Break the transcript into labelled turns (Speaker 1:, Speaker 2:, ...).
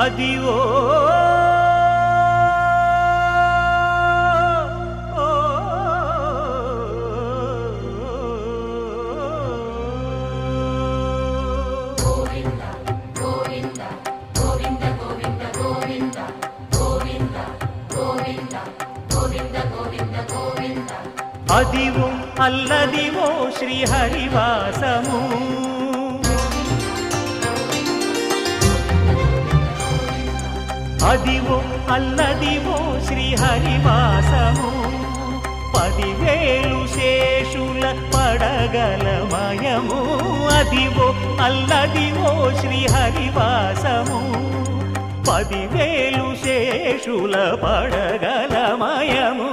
Speaker 1: Adivo Adivo Alladivo శ్రీహరివాసము Adivo Alladivo శ్రీహరివాసము 10,000 శేషుల పడగలమయము Adivo Alladivo శ్రీహరివాసము 10,000 శేషుల పడగలమయము